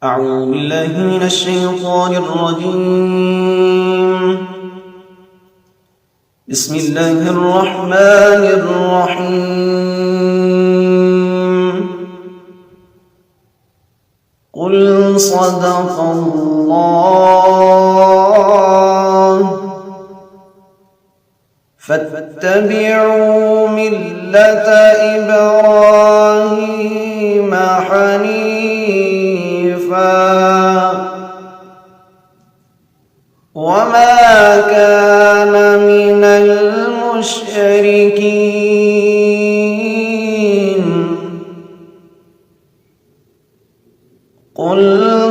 أعوذ بالله من الشيطان الرجيم. بسم الله الرحمن الرحيم. قل صدق الله فاتبعوا ملة إبراهيم حنيفا وما كان من المشركين. قل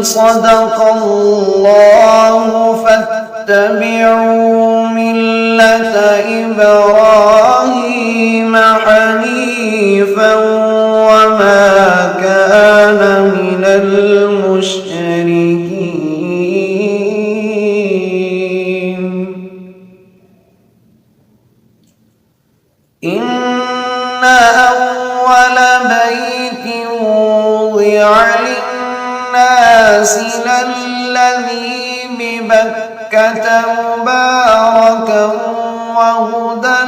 صدق الله فاتبعوا ملة إبراهيم حنيفا وما كان من المشركين. إن أول بيت وضع للناس للذي ببكة مباركا وهدى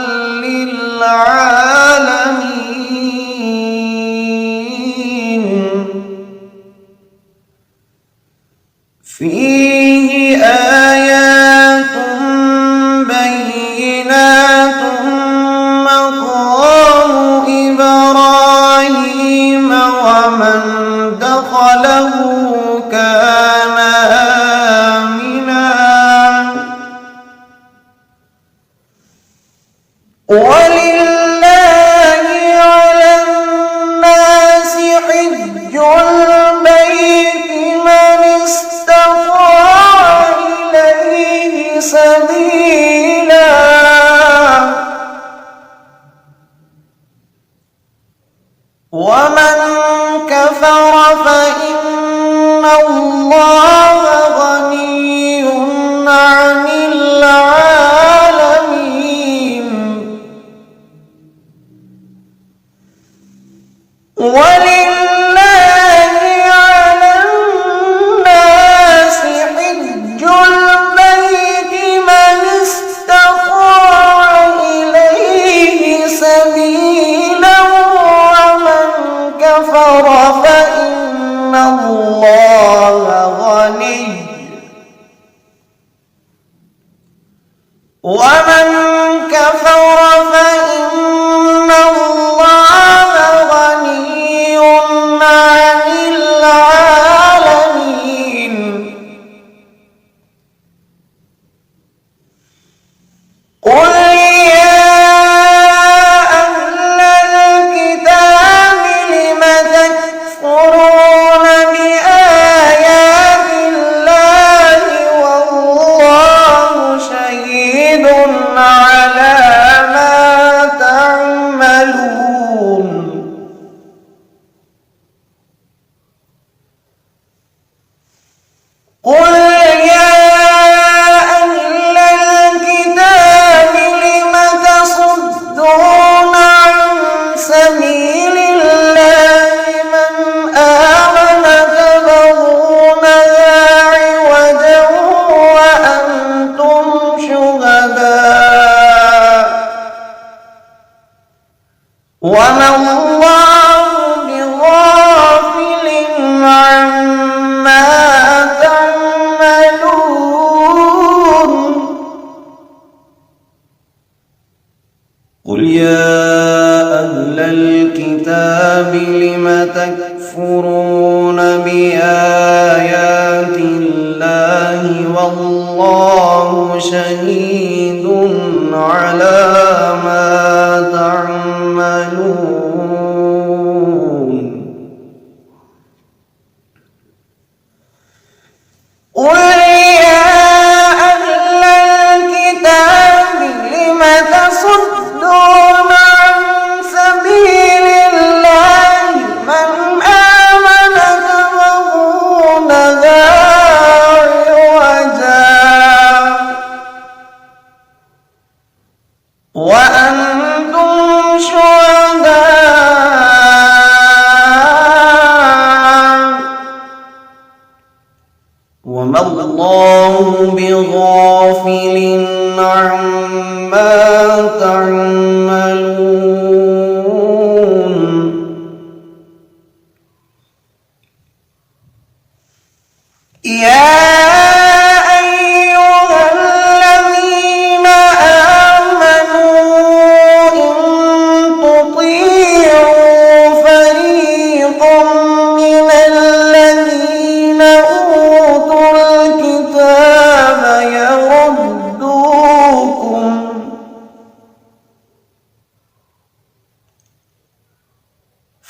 للعالمين. فيه آيات بينات مقام إبراهيم ومن دخله كان آمنا ولله على الناس حج البيت من استطاع إليه سبيلا ومن كفر فإن الله غني عن العالمين. ولله على الناس حج البيت من استطاع إليه سبيلا ومن كفر فإن الله غني ومن كفر فإن الله غني عن العالمين. قل يا أهل الكتاب لم تكفرون بآيات الله والله شهيد على ما تعملون. قل يا أهل الكتاب لم تصدون عن سبيل الله من آمن تبغونها عوجا وأنتم شهداء وما الله بغافل عما تعملون. قل يا أهل الكتاب لم تكفرون بآيات الله والله شهيد على ما تعملون. قل يا أهل الكتاب لم تصدون عن سبيل الله من آمن تبغونها عوجا وما الله بغافل عما تعملون.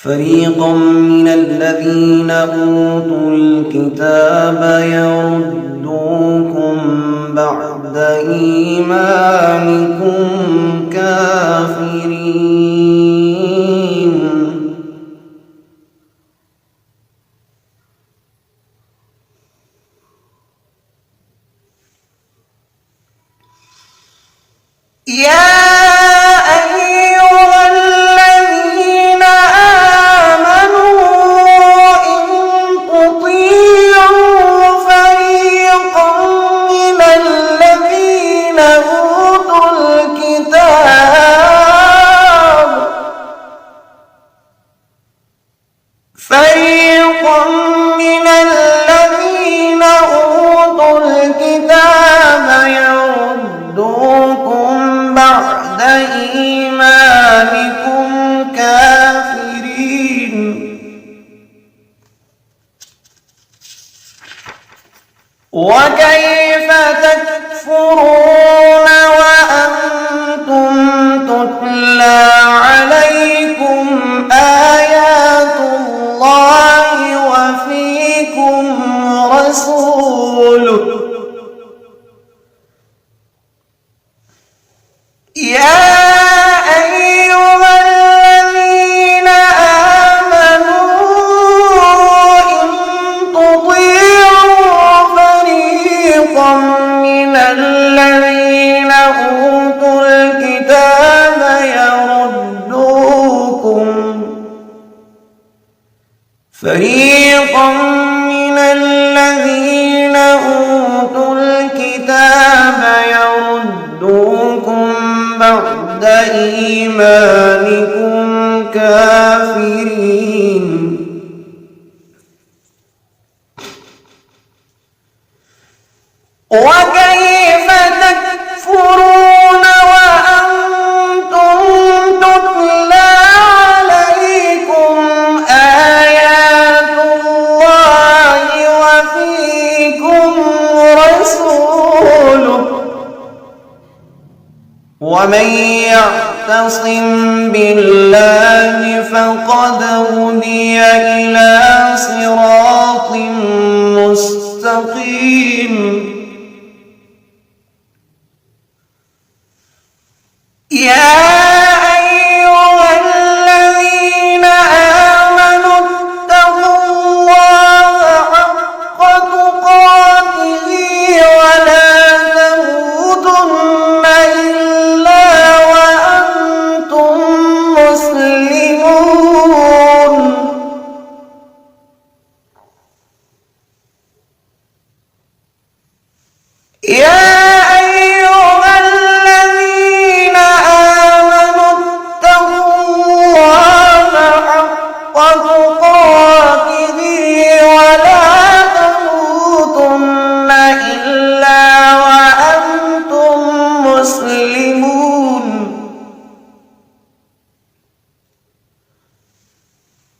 فريقا من الذين أوتوا الكتاب يردوكم بعد إيمانكم كافرين. فريقا من الذين أوتوا الكتاب يردوكم بعد إيمانكم كافرين. وكيف تكفرون وأنتم تتلى عليكم آيات الله وفيكم رسوله. يا أيها الذين آمنوا إن تطيعوا فريقا من الذين أوتوا الكتاب يردوكم بعد إيمانكم كافرين. وكيف تكفرون وأنتم تتلى عليكم آيات الله وفيكم رسوله. ومن يعتصم بالله فقد هدي إلى صراط مستقيم. يا أيها الذين آمنوا اتقوا الله حق تقاته ولا تموتن إلا وأنتم مسلمون.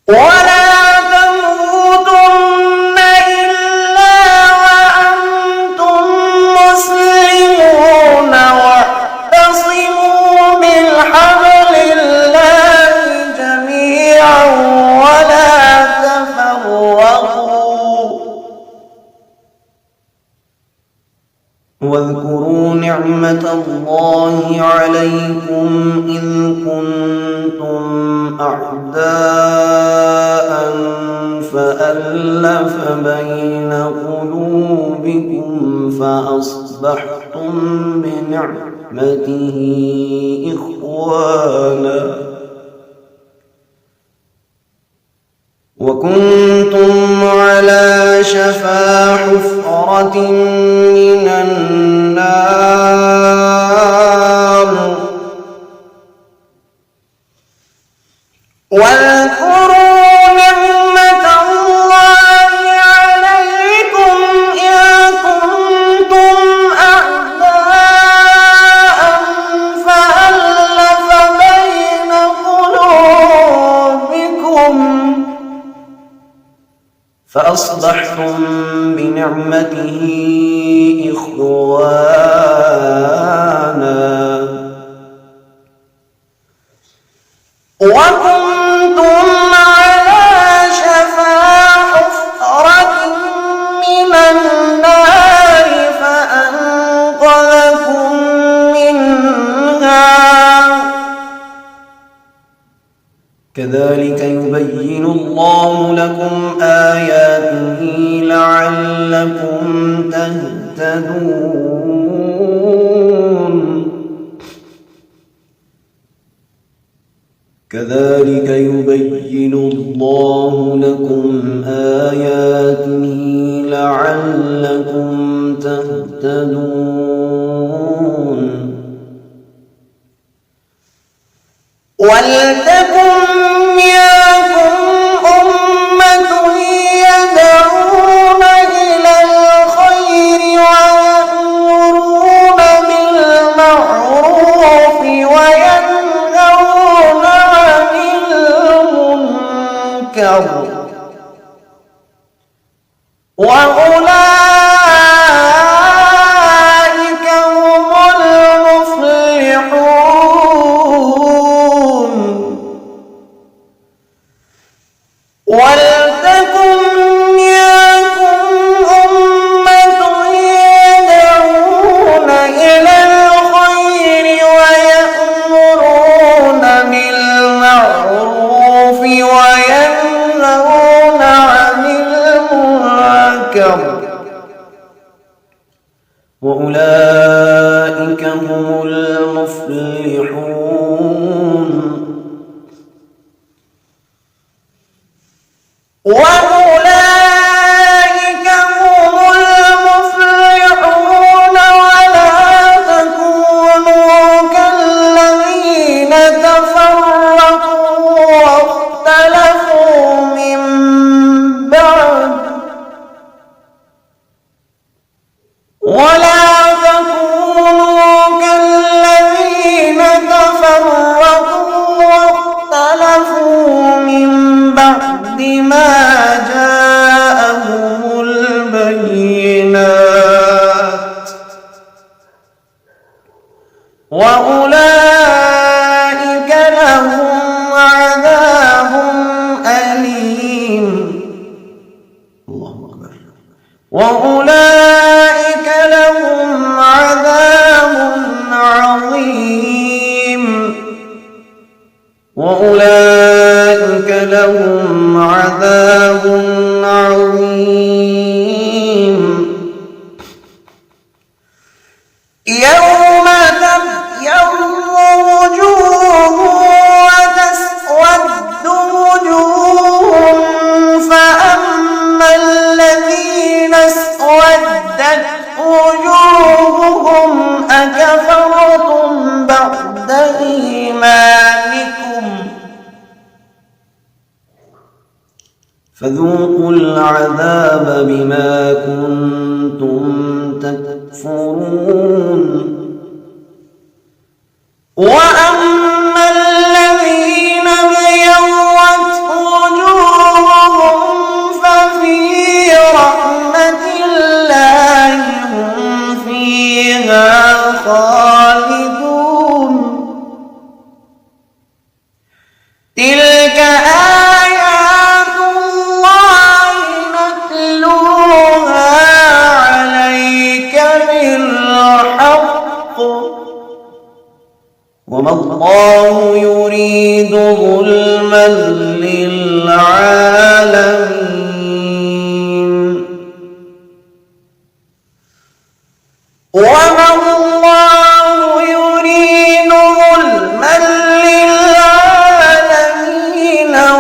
ولا تموتن إلا وأنتم مسلمون. واعتصموا بحبل الله جميعا ولا تفرقوا. واذكروا نعمة الله عليكم إذ كنتم أعداء فألف بين قلوبكم فأصبحتم بنعمته إخوانا وكنتم على شفا حفرة من النار واذكروا نعمة الله عليكم إذ كنتم أعداء فألف بين قلوبكم فأصبحتم بنعمته إخوانا وكنتم على شفا حفرة من النار فأنقذكم منها كذلك يبين الله لكم آياته لعلكم تهتدون كذلك يبين الله لكم آياته لعلكم تهتدون ولتكن منكم أمة يدعون إلى الخير ويأمرون بالمعروف وينهون عن المنكر وأولئك هم المفلحون ولتكن منكم أمة يدعون إلى الخير ويأمرون بالمعروف وينهون عن المنكر وأولئك هم المفلحون وأولئك هم المفلحون ولا تكونوا كالذين تفرقوا واختلفوا من بعد ما جاءهم البينات وأولئك لهم عذاب أليم الله أكبر وأولئك لهم عذاب عظيم وأولئك لهم عذاب عظيم يوم تبيض وجوه وتسود وجوه فأما الذين اسودت وجوههم أكفرتم بعد إيمانكم فذوقوا العذاب بما كنتم تكفرون وأما الذين ابيضت وجوههم ففي رحمة الله هم فيها خالدون تلك آيات الله نتلوها عليك بالحق وما الله يريد ظلما للعالمين وما الله يريد ظلما للعالمين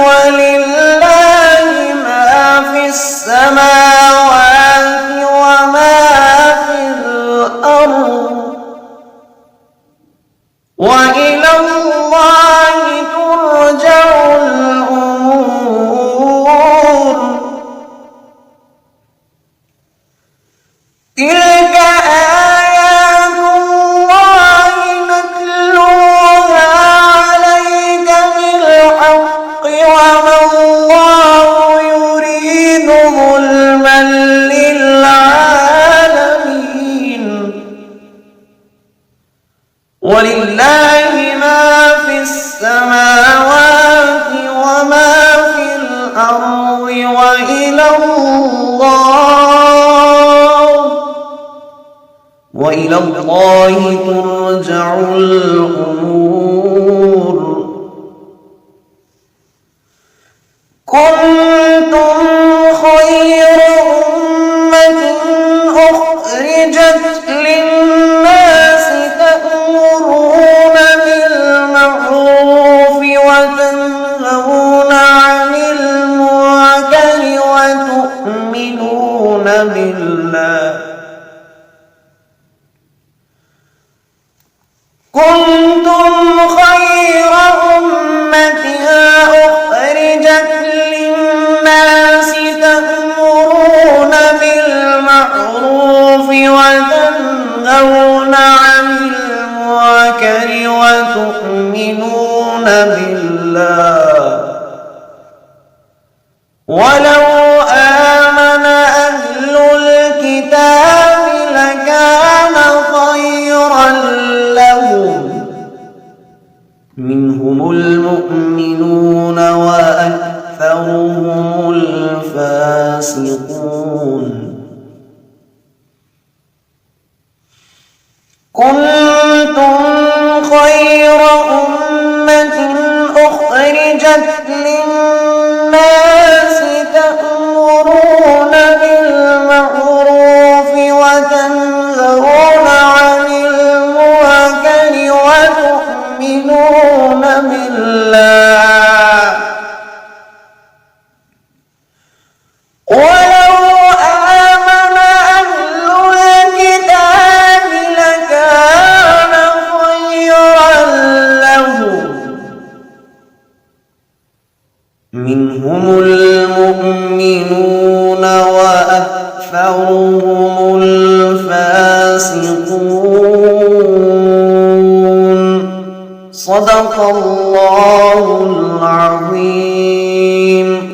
ولله وإلى الله ترجع الأمور. كنتم خير أمة أخرجت للناس تأمرون بالمعروف وتنهون عن المنكر وتؤمنون بالله. كنتم خير أمة أخرجت للناس تأمرون بالمعروف وتنهون عن المنكر وتؤمنون بالله. ولو آمن أهل الكتاب لكان خيرا لهم، منهم المؤمنون وأكثرهم الفاسقون. كنتم خير أمة أخرجت للناس تأمرون بالمعروف وتنهون عن المنكر وتؤمنون بالله. ولو آمن أهل الكتاب لكان خيرا لهم، منهم المؤمنون وأكثرهم الفاسقون. صدق الله